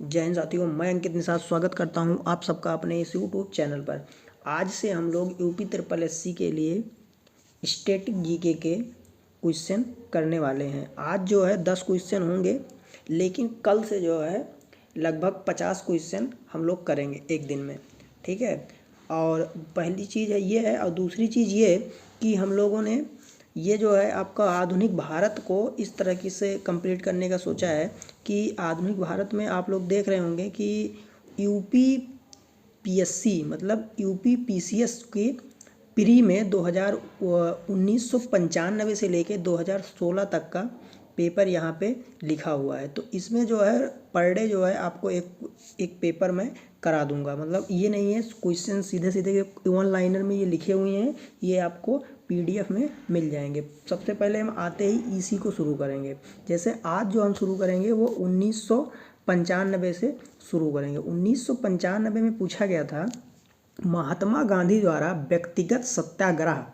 जय हिंद साथियों, मैं अंकित निषाद स्वागत करता हूं आप सबका अपने इस यूट्यूब चैनल पर। आज से हम लोग यूपी ट्रिपल एससी के लिए स्टैटिक जीके के क्वेश्चन करने वाले हैं। आज जो है 10 क्वेश्चन होंगे, लेकिन कल से जो है लगभग 50 क्वेश्चन हम लोग करेंगे एक दिन में, ठीक है। और पहली चीज़ है ये है, और दूसरी चीज़ ये कि हम लोगों ने ये जो है आपका आधुनिक भारत को इस तरह से कंप्लीट करने का सोचा है कि आधुनिक भारत में आप लोग देख रहे होंगे कि यूपी पीएससी मतलब यूपी पीसीएस की प्री में 1995 से लेके 2016 तक का पेपर यहाँ पे लिखा हुआ है। तो इसमें जो है पर डे जो है आपको एक पेपर में करा दूंगा। मतलब ये नहीं है क्वेश्चन सीधे सीधे वन लाइनर में ये लिखे हुए हैं, ये आपको पीडीएफ में मिल जाएंगे। सबसे पहले हम आते ही इसी को शुरू करेंगे। जैसे आज जो हम शुरू करेंगे वो 1995 से शुरू करेंगे। 1995 में पूछा गया था महात्मा गांधी द्वारा व्यक्तिगत सत्याग्रह।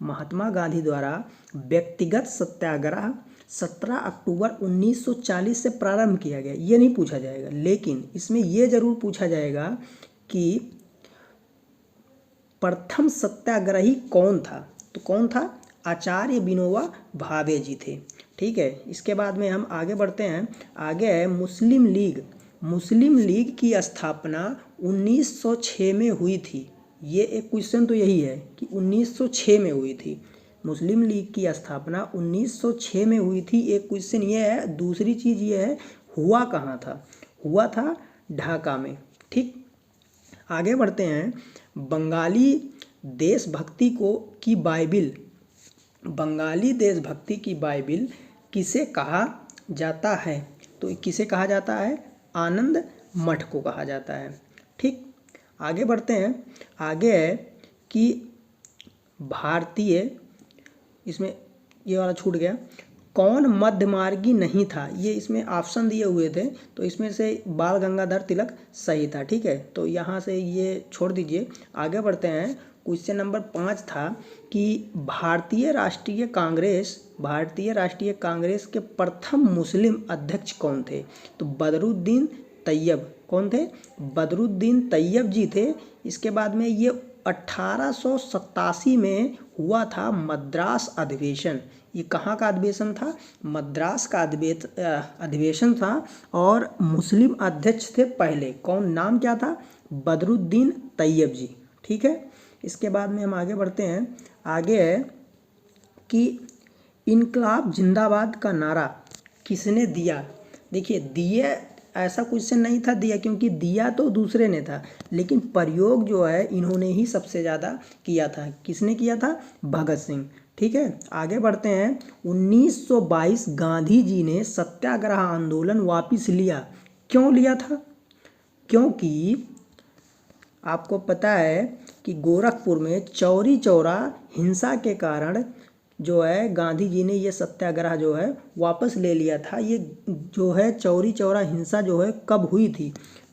महात्मा गांधी द्वारा व्यक्तिगत सत्याग्रह 17 अक्टूबर 1940 से प्रारंभ किया गया। ये नहीं पूछा जाएगा, लेकिन इसमें ये जरूर पूछा जाएगा कि प्रथम सत्याग्रही कौन था। तो कौन था? आचार्य विनोबा भावे जी थे, ठीक है। इसके बाद में हम आगे बढ़ते हैं। आगे है मुस्लिम लीग। मुस्लिम लीग की स्थापना 1906 में हुई थी। ये एक क्वेश्चन तो यही है कि 1906 में हुई थी। मुस्लिम लीग की स्थापना 1906 में हुई थी, एक क्वेश्चन ये है। दूसरी चीज़ ये है हुआ कहाँ था? हुआ था ढाका में, ठीक। आगे बढ़ते हैं। बंगाली देशभक्ति की बाइबिल, बंगाली देशभक्ति की बाइबिल किसे कहा जाता है? तो किसे कहा जाता है? आनंद मठ को कहा जाता है, ठीक। आगे बढ़ते हैं। आगे है कि भारतीय, इसमें ये वाला छूट गया, कौन मध्यमार्गी नहीं था? ये इसमें ऑप्शन दिए हुए थे, तो इसमें से बाल गंगाधर तिलक सही था, ठीक है। तो यहाँ से ये छोड़ दीजिए। आगे बढ़ते हैं। क्वेश्चन नंबर 5 था कि भारतीय राष्ट्रीय कांग्रेस के प्रथम मुस्लिम अध्यक्ष कौन थे? तो बदरुद्दीन तैयब। कौन थे? बदरुद्दीन तैयब जी थे। इसके बाद में ये 1887 में हुआ था मद्रास अधिवेशन। ये कहाँ का अधिवेशन था? मद्रास का अधिवेशन था। और मुस्लिम अध्यक्ष थे पहले, कौन? नाम क्या था? बदरुद्दीन तैयब जी, ठीक है। इसके बाद में हम आगे बढ़ते हैं। आगे है कि इनकलाब जिंदाबाद का नारा किसने दिया? देखिए, दिए ऐसा क्वेश्चन नहीं था दिया, क्योंकि दिया तो दूसरे ने था, लेकिन प्रयोग जो है इन्होंने ही सबसे ज़्यादा किया था। किसने किया था? भगत सिंह, ठीक है। आगे बढ़ते हैं। 1922 गांधी जी ने सत्याग्रह आंदोलन वापस लिया। क्यों लिया था? क्योंकि आपको पता है कि गोरखपुर में चौरी चौरा हिंसा के कारण जो है गांधी जी ने ये सत्याग्रह जो है वापस ले लिया था। ये जो है चौरी चौरा हिंसा जो है कब हुई थी?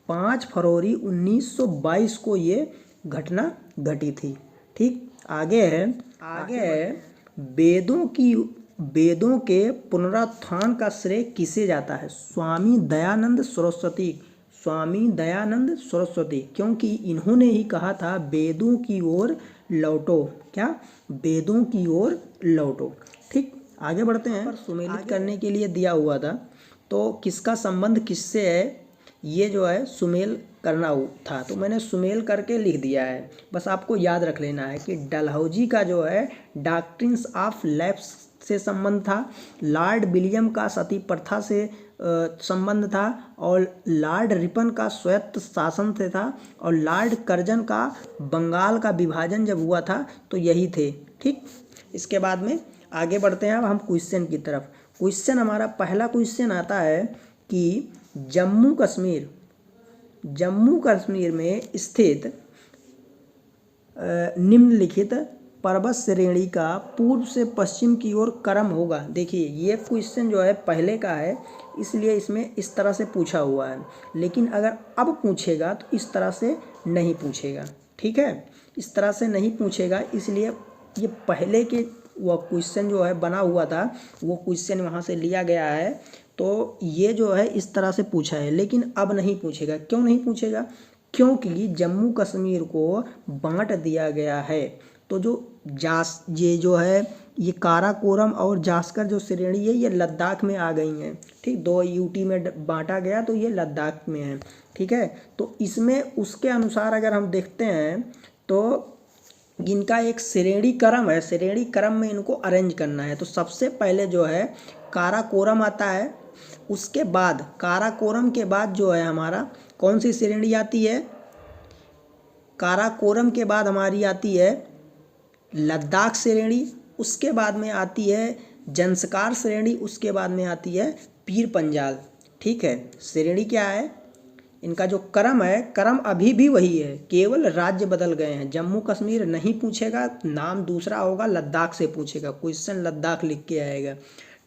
5 फरवरी 1922 को ये घटना घटी थी, ठीक। आगे है वेदों के पुनरुत्थान का श्रेय किसे जाता है? स्वामी दयानंद सरस्वती, क्योंकि इन्होंने ही कहा था वेदों की ओर लौटो। क्या? वेदों की ओर लौटो, ठीक। आगे बढ़ते हैं। पर सुमेलित करने के लिए दिया हुआ था, तो किसका संबंध किससे है? ये जो है सुमेल करना था, तो मैंने सुमेल करके लिख दिया है। बस आपको याद रख लेना है कि डलहौजी का जो है डॉक्ट्रिन्स ऑफ लैप्स से संबंध था, लॉर्ड विलियम का सती प्रथा से संबंध था, और लॉर्ड रिपन का स्वायत्त शासन से था, और लॉर्ड कर्जन का बंगाल का विभाजन जब हुआ था तो यही थे, ठीक। इसके बाद में आगे बढ़ते हैं। अब हम क्वेश्चन की तरफ। क्वेश्चन हमारा पहला क्वेश्चन आता है कि जम्मू कश्मीर में स्थित निम्नलिखित पर्वत श्रेणी का पूर्व से पश्चिम की ओर क्रम होगा। देखिए, ये क्वेश्चन जो है पहले का है, इसलिए इसमें इस तरह से पूछा हुआ है, लेकिन अगर अब पूछेगा तो इस तरह से नहीं पूछेगा, ठीक है। इस तरह से नहीं पूछेगा, इसलिए ये पहले के वो क्वेश्चन जो है बना हुआ था, वो क्वेश्चन वहाँ से लिया गया है। तो ये जो है इस तरह से पूछा है, लेकिन अब नहीं पूछेगा। क्यों नहीं पूछेगा? क्योंकि जम्मू कश्मीर को बांट दिया गया है। तो जो ये जो है ये काराकोरम और जास्कर जो श्रेणी है ये लद्दाख में आ गई हैं। ठीक, 2 यूटी में बांटा गया तो ये लद्दाख में है। ठीक है, तो इसमें उसके अनुसार अगर हम देखते हैं तो इनका एक श्रेणी क्रम है, श्रेणी क्रम में इनको अरेंज करना है। तो सबसे पहले जो है काराकोरम आता है, उसके बाद काराकोरम के बाद जो है हमारा कौन सी श्रेणी आती है? काराकोरम के बाद हमारी आती है लद्दाख श्रेणी, उसके बाद में आती है जंस्कार श्रेणी, उसके बाद में आती है पीर पंजाल। ठीक है, श्रेणी क्या है? इनका जो क्रम है, क्रम अभी भी वही है, केवल राज्य बदल गए हैं। जम्मू कश्मीर नहीं पूछेगा, नाम दूसरा होगा, लद्दाख से पूछेगा, क्वेश्चन लद्दाख लिख के आएगा।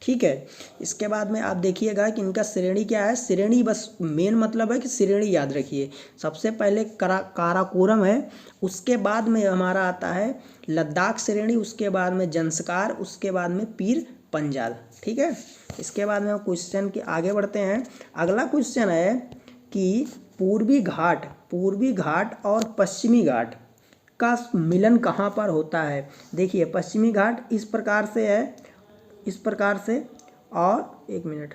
ठीक है, इसके बाद में आप देखिएगा कि इनका श्रेणी क्या है। श्रेणी बस मेन मतलब है कि श्रेणी याद रखिए। सबसे पहले काराकोरम है, उसके बाद में हमारा आता है लद्दाख श्रेणी, उसके बाद में जंस्कार, उसके बाद में पीर पंजाल। ठीक है, इसके बाद में क्वेश्चन के आगे बढ़ते हैं। अगला क्वेश्चन है कि पूर्वी घाट और पश्चिमी घाट का मिलन कहाँ पर होता है? देखिए, पश्चिमी घाट इस प्रकार से है, इस प्रकार से, और एक मिनट,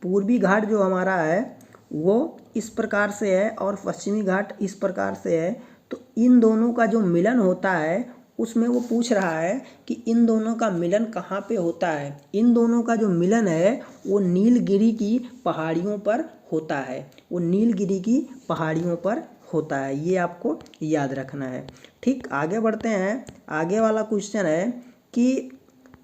पूर्वी घाट जो हमारा है वो इस प्रकार से है और पश्चिमी घाट इस प्रकार से है। तो इन दोनों का जो मिलन होता है उसमें वो पूछ रहा है कि इन दोनों का मिलन कहाँ पे होता है। इन दोनों का जो मिलन है वो नीलगिरी की पहाड़ियों पर होता है, वो नीलगिरी की पहाड़ियों पर होता है, ये आपको याद रखना है। ठीक, आगे बढ़ते हैं। आगे वाला क्वेश्चन है कि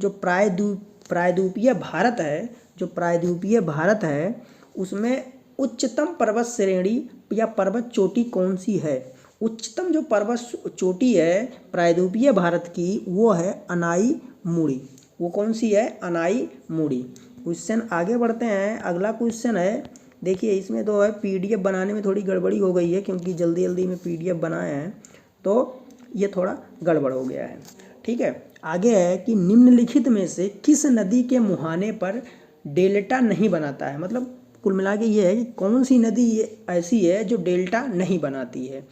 जो प्रायद्वीपीय भारत है, जो प्रायद्वीपीय भारत है उसमें उच्चतम पर्वत श्रेणी या पर्वत चोटी कौन सी है? उच्चतम जो पर्वत चोटी है प्रायद्वीपीय भारत की वो है अनाई मुड़ी। वो कौन सी है? अनाई मुड़ी। क्वेश्चन आगे बढ़ते हैं। अगला क्वेश्चन है, देखिए इसमें तो है पीडीएफ बनाने में थोड़ी गड़बड़ी हो गई है, क्योंकि जल्दी जल्दी में पीडीएफ बनाए हैं तो ये थोड़ा गड़बड़ हो गया है। ठीक है, आगे है कि निम्नलिखित में से किस नदी के मुहाने पर डेल्टा नहीं बनाता है? मतलब कुल मिला के ये है कि कौन सी नदी ऐसी है जो डेल्टा नहीं बनाती है?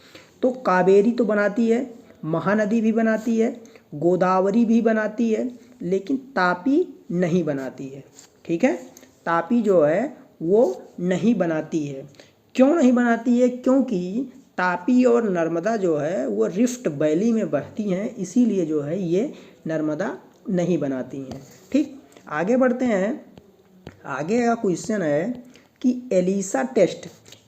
तो कावेरी तो बनाती है, महानदी भी बनाती है, गोदावरी भी बनाती है, लेकिन तापी नहीं बनाती है। ठीक है, तापी जो है वो नहीं बनाती है। क्यों नहीं बनाती है? क्योंकि तापी और नर्मदा जो है वो रिफ्ट वैली में बहती हैं, इसीलिए जो है ये नर्मदा नहीं बनाती हैं। ठीक, आगे बढ़ते हैं। आगे का क्वेश्चन है कि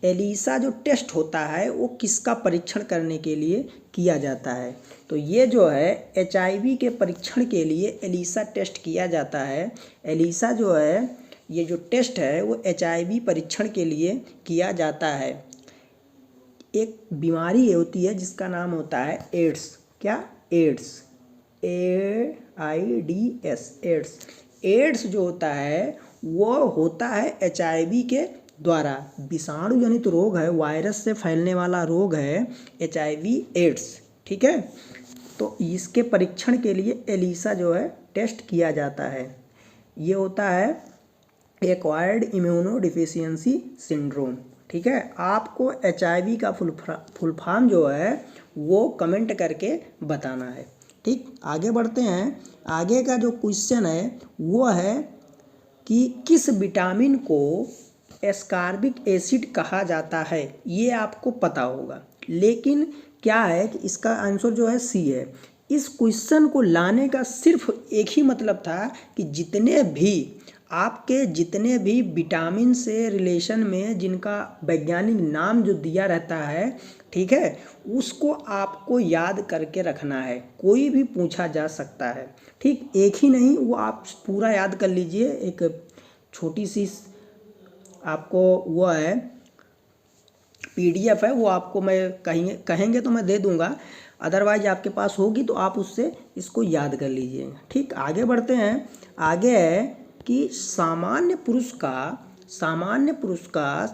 एलिसा जो टेस्ट होता है वो किसका परीक्षण करने के लिए किया जाता है? तो ये जो है HIV के परीक्षण के लिए एलिसा टेस्ट किया जाता है। एलिसा जो है ये जो टेस्ट है वो HIV परीक्षण के लिए किया जाता है। एक बीमारी होती है जिसका नाम होता है एड्स। क्या? Ads, AIDS, ads. एड्स जो होता है वो होता है HIV के द्वारा, विषाणु जनित रोग है, वायरस से फैलने वाला रोग है HIV एड्स। ठीक है, तो इसके परीक्षण के लिए एलिसा जो है टेस्ट किया जाता है। ये होता है एक्वायर्ड इम्यूनोडिफिशियंसी सिंड्रोम। ठीक है, आपको HIV का फुल फॉर्म जो है वो कमेंट करके बताना है। ठीक, आगे बढ़ते हैं। आगे का जो क्वेश्चन है वो है कि किस विटामिन को एस्कॉर्बिक एसिड कहा जाता है? ये आपको पता होगा, लेकिन क्या है कि इसका आंसर जो है सी है। इस क्वेश्चन को लाने का सिर्फ एक ही मतलब था कि जितने भी विटामिन से रिलेशन में जिनका वैज्ञानिक नाम जो दिया रहता है, ठीक है, उसको आपको याद करके रखना है। कोई भी पूछा जा सकता है। ठीक, एक ही नहीं, वो आप पूरा याद कर लीजिए। एक छोटी सी आपको वो है PDF है, वो आपको मैं कहेंगे तो मैं दे दूंगा, अदरवाइज आपके पास होगी तो आप उससे इसको याद कर लीजिए। ठीक, आगे बढ़ते हैं। आगे है कि सामान्य पुरुष का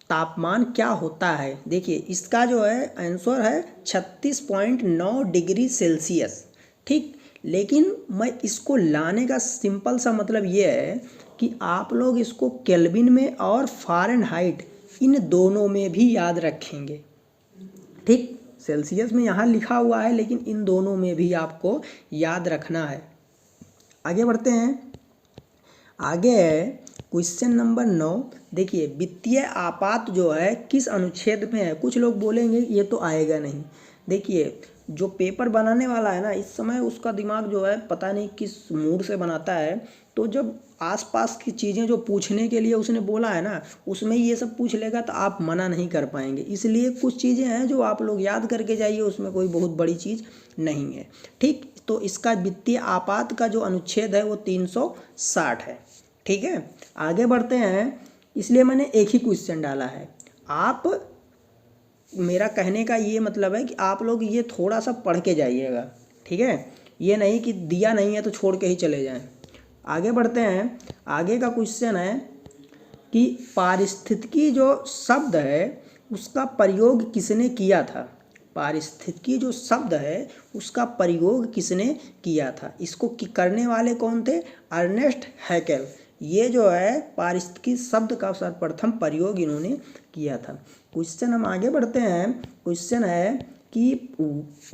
तापमान क्या होता है? देखिए इसका जो है आंसर है 36.9 डिग्री सेल्सियस। ठीक, लेकिन मैं इसको लाने का सिंपल सा मतलब ये है कि आप लोग इसको केल्विन में और फ़ारेनहाइट इन दोनों में भी याद रखेंगे। ठीक, सेल्सियस में यहाँ लिखा हुआ है लेकिन इन दोनों में भी आपको याद रखना है। आगे बढ़ते हैं। आगे है क्वेश्चन नंबर 9। देखिए, वित्तीय आपात जो है किस अनुच्छेद में है? कुछ लोग बोलेंगे ये तो आएगा नहीं। देखिए, जो पेपर बनाने वाला है ना, इस समय उसका दिमाग जो है पता नहीं किस मूड से बनाता है। तो जब आसपास की चीज़ें जो पूछने के लिए उसने बोला है ना, उसमें ये सब पूछ लेगा तो आप मना नहीं कर पाएंगे। इसलिए कुछ चीज़ें हैं जो आप लोग याद करके जाइए, उसमें कोई बहुत बड़ी चीज़ नहीं है। ठीक, तो इसका वित्तीय आपात का जो अनुच्छेद है वो 360 है। ठीक है, आगे बढ़ते हैं। इसलिए मैंने एक ही क्वेश्चन डाला है। आप, मेरा कहने का ये मतलब है कि आप लोग ये थोड़ा सा पढ़ के जाइएगा। ठीक है, ये नहीं कि दिया नहीं है तो छोड़ के ही चले जाएं। आगे बढ़ते हैं। आगे का क्वेश्चन है कि पारिस्थितिकी जो शब्द है उसका प्रयोग किसने किया था? पारिस्थितिकी जो शब्द है उसका प्रयोग किसने किया था? इसको करने वाले कौन थे? Ernest Haeckel. ये जो है पारिस्थितिकी शब्द का सर्वप्रथम प्रयोग इन्होंने किया था। क्वेश्चन हम आगे बढ़ते हैं। क्वेश्चन है कि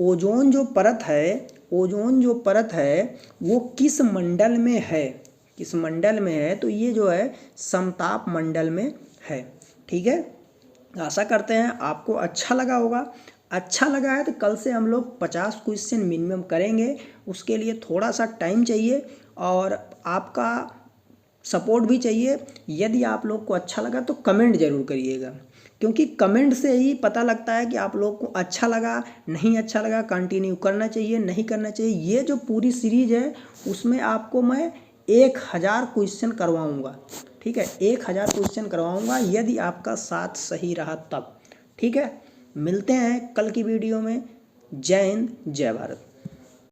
ओजोन जो परत है वो किस मंडल में है? किस मंडल में है? तो ये जो है समताप मंडल में है। ठीक है, आशा करते हैं आपको अच्छा लगा होगा। अच्छा लगा है तो कल से हम लोग 50 क्वेश्चन मिनिमम करेंगे। उसके लिए थोड़ा सा टाइम चाहिए और आपका सपोर्ट भी चाहिए। यदि आप लोग को अच्छा लगा तो कमेंट ज़रूर करिएगा, क्योंकि कमेंट से ही पता लगता है कि आप लोग को अच्छा लगा, नहीं अच्छा लगा, कंटिन्यू करना चाहिए, नहीं करना चाहिए। ये जो पूरी सीरीज़ है उसमें आपको मैं 1000 क्वेश्चन करवाऊँगा। ठीक है, 1000 क्वेश्चन करवाऊँगा यदि आपका साथ सही रहा तब। ठीक है, मिलते हैं कल की वीडियो में। जय हिंद, जय भारत।